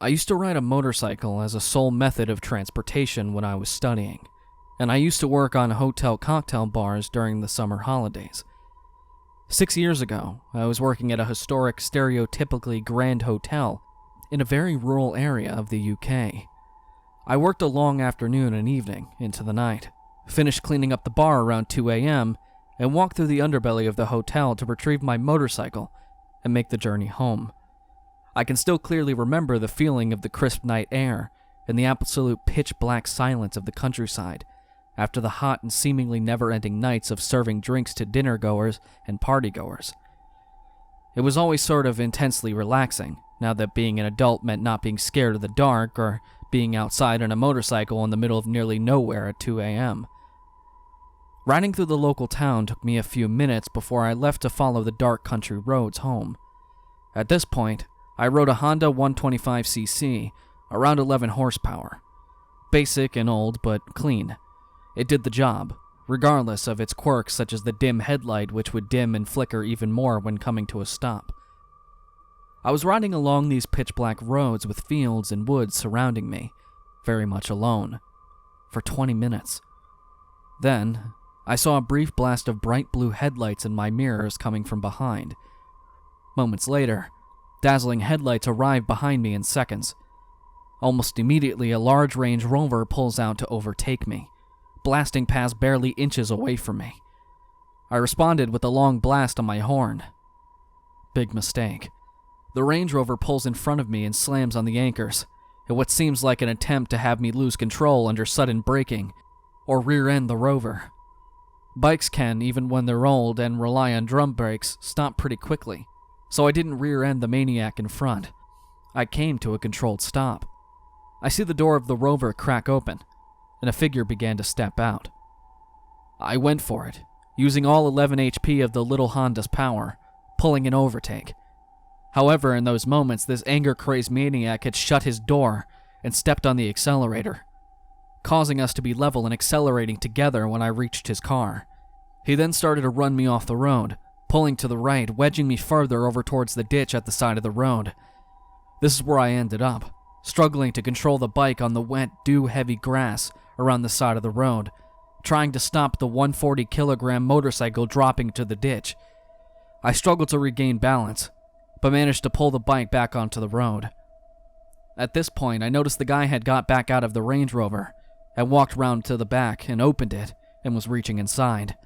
I used to ride a motorcycle as a sole method of transportation when I was studying, and I used to work on hotel cocktail bars during the summer holidays. 6 years ago, I was working at a historic, stereotypically grand hotel in a very rural area of the UK. I worked a long afternoon and evening into the night, finished cleaning up the bar around 2 a.m., and walked through the underbelly of the hotel to retrieve my motorcycle and make the journey home. I can still clearly remember the feeling of the crisp night air and the absolute pitch-black silence of the countryside after the hot and seemingly never-ending nights of serving drinks to dinner-goers and party-goers. It was always sort of intensely relaxing, now that being an adult meant not being scared of the dark or being outside on a motorcycle in the middle of nearly nowhere at 2 a.m. Riding through the local town took me a few minutes before I left to follow the dark country roads home. At this point, I rode a Honda 125cc, around 11 horsepower. Basic and old, but clean. It did the job, regardless of its quirks such as the dim headlight which would dim and flicker even more when coming to a stop. I was riding along these pitch-black roads with fields and woods surrounding me, very much alone, for 20 minutes. Then, I saw a brief blast of bright blue headlights in my mirrors coming from behind. Moments later, dazzling headlights arrive behind me in seconds. Almost immediately, a large Range Rover pulls out to overtake me, blasting past barely inches away from me. I responded with a long blast on my horn. Big mistake. The Range Rover pulls in front of me and slams on the anchors, in what seems like an attempt to have me lose control under sudden braking, or rear-end the Rover. Bikes can, even when they're old and rely on drum brakes, stop pretty quickly, so I didn't rear-end the maniac in front. I came to a controlled stop. I see the door of the Rover crack open, and a figure began to step out. I went for it, using all 11 HP of the little Honda's power, pulling an overtake. However, in those moments, this anger-crazed maniac had shut his door and stepped on the accelerator, causing us to be level and accelerating together when I reached his car. He then started to run me off the road, pulling to the right, wedging me further over towards the ditch at the side of the road. This is where I ended up, struggling to control the bike on the wet, dew-heavy grass around the side of the road, trying to stop the 140-kilogram motorcycle dropping to the ditch. I struggled to regain balance, but managed to pull the bike back onto the road. At this point, I noticed the guy had got back out of the Range Rover and walked round to the back and opened it and was reaching inside.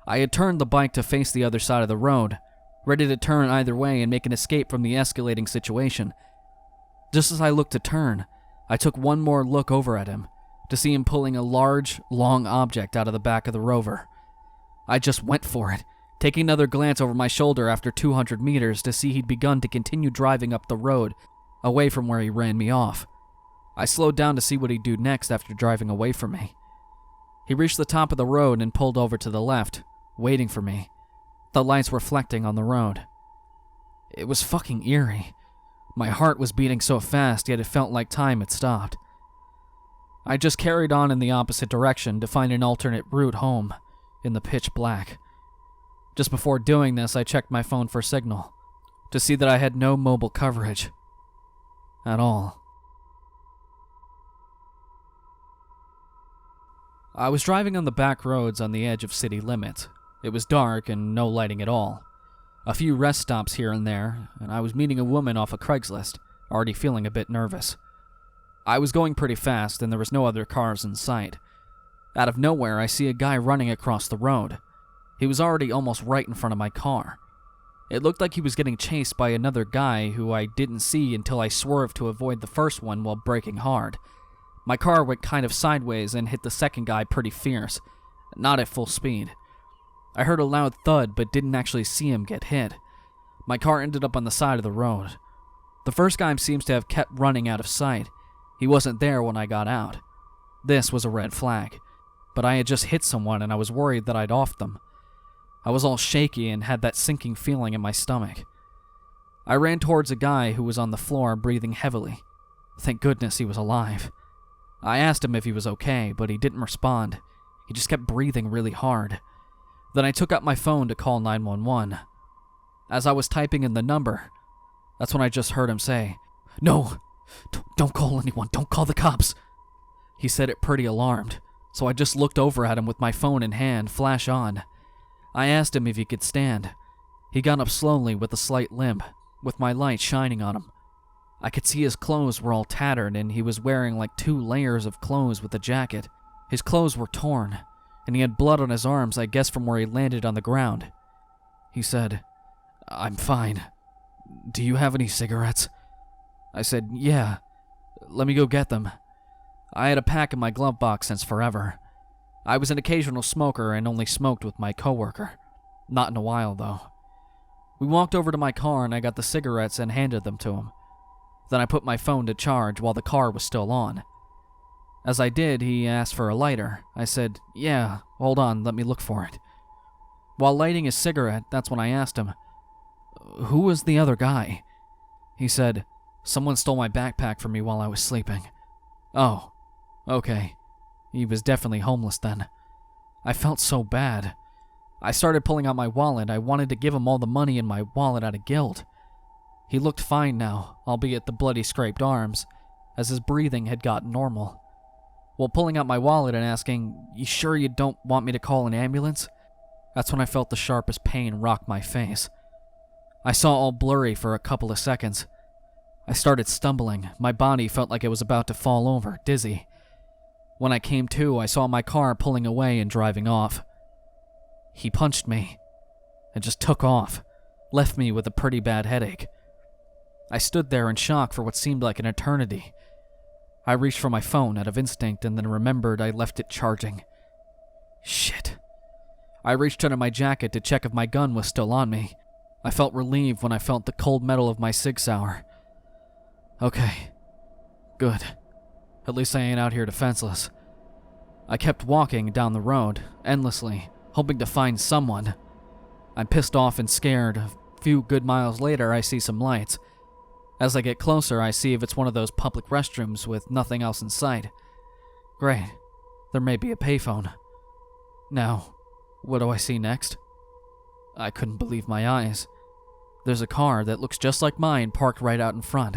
I had turned the bike to face the other side of the road, ready to turn either way and make an escape from the escalating situation. Just as I looked to turn, I took one more look over at him to see him pulling a large, long object out of the back of the Rover. I just went for it, taking another glance over my shoulder after 200 meters to see he'd begun to continue driving up the road, away from where he ran me off. I slowed down to see what he'd do next after driving away from me. He reached the top of the road and pulled over to the left, waiting for me, the lights reflecting on the road. It was fucking eerie. My heart was beating so fast, yet it felt like time had stopped. I just carried on in the opposite direction to find an alternate route home, in the pitch black. Just before doing this, I checked my phone for signal, to see that I had no mobile coverage. At all. I was driving on the back roads on the edge of city limits. It was dark and no lighting at all. A few rest stops here and there, and I was meeting a woman off a Craigslist, already feeling a bit nervous. I was going pretty fast and there was no other cars in sight. Out of nowhere, I see a guy running across the road. He was already almost right in front of my car. It looked like he was getting chased by another guy who I didn't see until I swerved to avoid the first one while braking hard. My car went kind of sideways and hit the second guy pretty fierce, not at full speed. I heard a loud thud but didn't actually see him get hit. My car ended up on the side of the road. The first guy seems to have kept running out of sight. He wasn't there when I got out. This was a red flag, but I had just hit someone and I was worried that I'd offed them. I was all shaky and had that sinking feeling in my stomach. I ran towards a guy who was on the floor breathing heavily. Thank goodness he was alive. I asked him if he was okay, but he didn't respond. He just kept breathing really hard. Then I took out my phone to call 911. As I was typing in the number, that's when I just heard him say, "No, Don't call anyone, don't call the cops." He said it pretty alarmed, so I just looked over at him with my phone in hand, flash on. I asked him if he could stand. He got up slowly with a slight limp, with my light shining on him. I could see his clothes were all tattered and he was wearing like 2 layers of clothes with a jacket. His clothes were torn, and he had blood on his arms, I guess from where he landed on the ground. He said, "I'm fine. Do you have any cigarettes?" I said, "Yeah. Let me go get them." I had a pack in my glove box since forever. I was an occasional smoker and only smoked with my coworker. Not in a while, though. We walked over to my car and I got the cigarettes and handed them to him. Then I put my phone to charge while the car was still on. As I did, he asked for a lighter. I said, "Yeah, hold on, let me look for it." While lighting his cigarette, that's when I asked him, "Who was the other guy?" He said, "Someone stole my backpack from me while I was sleeping." Oh, okay. He was definitely homeless then. I felt so bad. I started pulling out my wallet. I wanted to give him all the money in my wallet out of guilt. He looked fine now, albeit the bloody scraped arms, as his breathing had gotten normal. While pulling out my wallet and asking, "You sure you don't want me to call an ambulance?" That's when I felt the sharpest pain rock my face. I saw all blurry for a couple of seconds. I started stumbling. My body felt like it was about to fall over, dizzy. When I came to, I saw my car pulling away and driving off. He punched me and just took off, left me with a pretty bad headache. I stood there in shock for what seemed like an eternity. I reached for my phone out of instinct and then remembered I left it charging. Shit. I reached under my jacket to check if my gun was still on me. I felt relieved when I felt the cold metal of my Sig Sauer. Okay. Good. At least I ain't out here defenseless. I kept walking down the road, endlessly, hoping to find someone. I'm pissed off and scared. A few good miles later, I see some lights. As I get closer, I see if it's one of those public restrooms with nothing else in sight. Great. There may be a payphone. Now, what do I see next? I couldn't believe my eyes. There's a car that looks just like mine parked right out in front.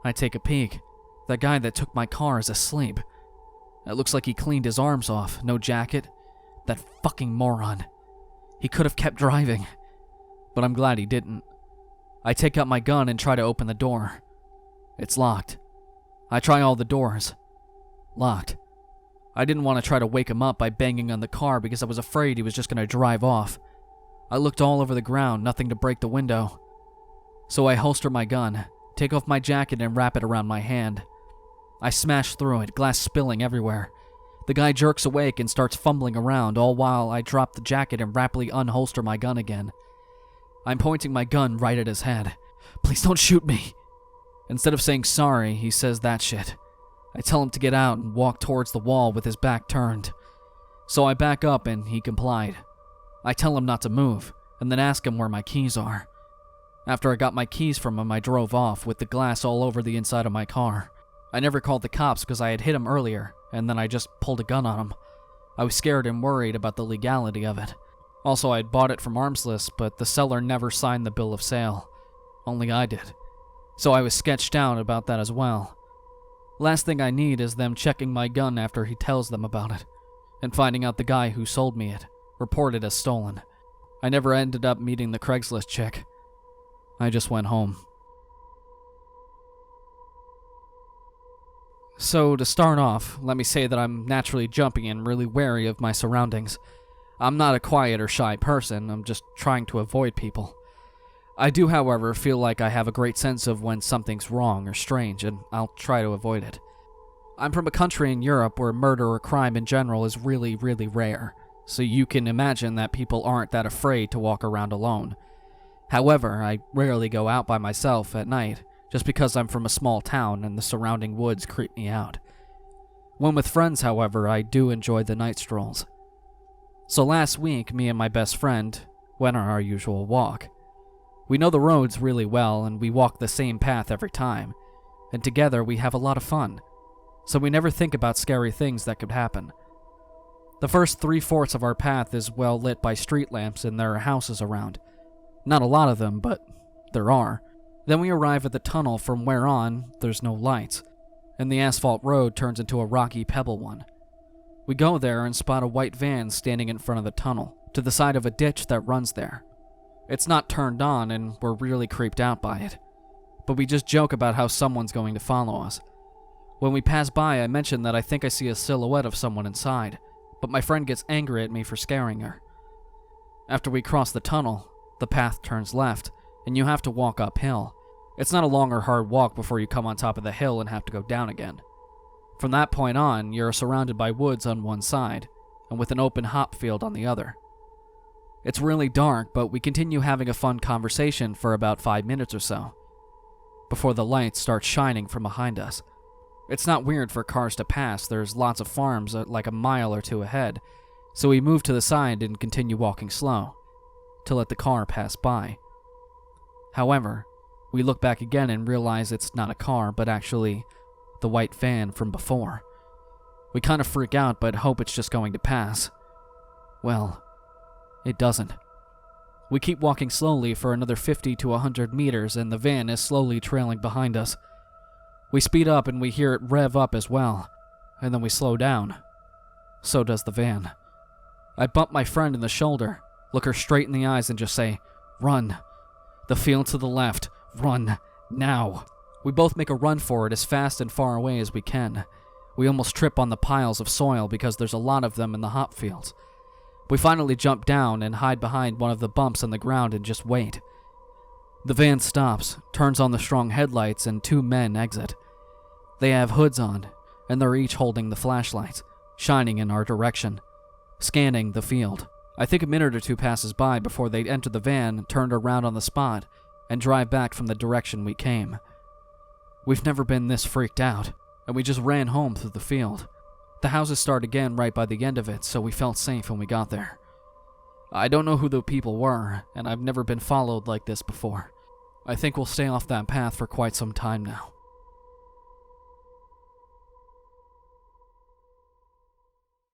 I take a peek. The guy that took my car is asleep. It looks like he cleaned his arms off, no jacket. That fucking moron. He could have kept driving. But I'm glad he didn't. I take out my gun and try to open the door. It's locked. I try all the doors. Locked. I didn't want to try to wake him up by banging on the car because I was afraid he was just going to drive off. I looked all over the ground, nothing to break the window. So I holster my gun, take off my jacket and wrap it around my hand. I smash through it, glass spilling everywhere. The guy jerks awake and starts fumbling around, all while I drop the jacket and rapidly unholster my gun again. I'm pointing my gun right at his head. "Please don't shoot me." Instead of saying sorry, he says that shit. I tell him to get out and walk towards the wall with his back turned. So I back up and he complied. I tell him not to move, and then ask him where my keys are. After I got my keys from him, I drove off with the glass all over the inside of my car. I never called the cops because I had hit him earlier, and then I just pulled a gun on him. I was scared and worried about the legality of it. Also, I had bought it from Armslist, but the seller never signed the bill of sale. Only I did. So I was sketched out about that as well. Last thing I need is them checking my gun after he tells them about it, and finding out the guy who sold me it, reported as stolen. I never ended up meeting the Craigslist chick. I just went home. So to start off, let me say that I'm naturally jumpy and really wary of my surroundings. I'm not a quiet or shy person, I'm just trying to avoid people. I do, however, feel like I have a great sense of when something's wrong or strange, and I'll try to avoid it. I'm from a country in Europe where murder or crime in general is really, really rare, so you can imagine that people aren't that afraid to walk around alone. However, I rarely go out by myself at night, just because I'm from a small town and the surrounding woods creep me out. When with friends, however, I do enjoy the night strolls. So last week, me and my best friend went on our usual walk. We know the roads really well, and we walk the same path every time, and together we have a lot of fun, so we never think about scary things that could happen. The first 3/4 of our path is well lit by street lamps and there are houses around. Not a lot of them, but there are. Then we arrive at the tunnel from where on there's no lights, and the asphalt road turns into a rocky pebble one. We go there and spot a white van standing in front of the tunnel, to the side of a ditch that runs there. It's not turned on and we're really creeped out by it, but we just joke about how someone's going to follow us. When we pass by, I mention that I think I see a silhouette of someone inside, but my friend gets angry at me for scaring her. After we cross the tunnel, the path turns left, and you have to walk uphill. It's not a long or hard walk before you come on top of the hill and have to go down again. From that point on, you're surrounded by woods on one side, and with an open hop field on the other. It's really dark, but we continue having a fun conversation for about 5 minutes or so, before the lights start shining from behind us. It's not weird for cars to pass, there's lots of farms like a mile or two ahead, so we move to the side and continue walking slow, to let the car pass by. However, we look back again and realize it's not a car, but actually the white van from before. We kind of freak out, but hope it's just going to pass. Well, it doesn't. We keep walking slowly for another 50 to 100 meters, and the van is slowly trailing behind us. We speed up and we hear it rev up as well, and then we slow down. So does the van. I bump my friend in the shoulder, look her straight in the eyes, and just say, "Run. The field to the left. Run. Now." We both make a run for it as fast and far away as we can. We almost trip on the piles of soil because there's a lot of them in the hop fields. We finally jump down and hide behind one of the bumps in the ground and just wait. The van stops, turns on the strong headlights, and 2 men exit. They have hoods on, and they're each holding the flashlights, shining in our direction, scanning the field. I think a minute or two passes by before they enter the van, turn around on the spot, and drive back from the direction we came. We've never been this freaked out, and we just ran home through the field. The houses start again right by the end of it, so we felt safe when we got there. I don't know who the people were, and I've never been followed like this before. I think we'll stay off that path for quite some time now.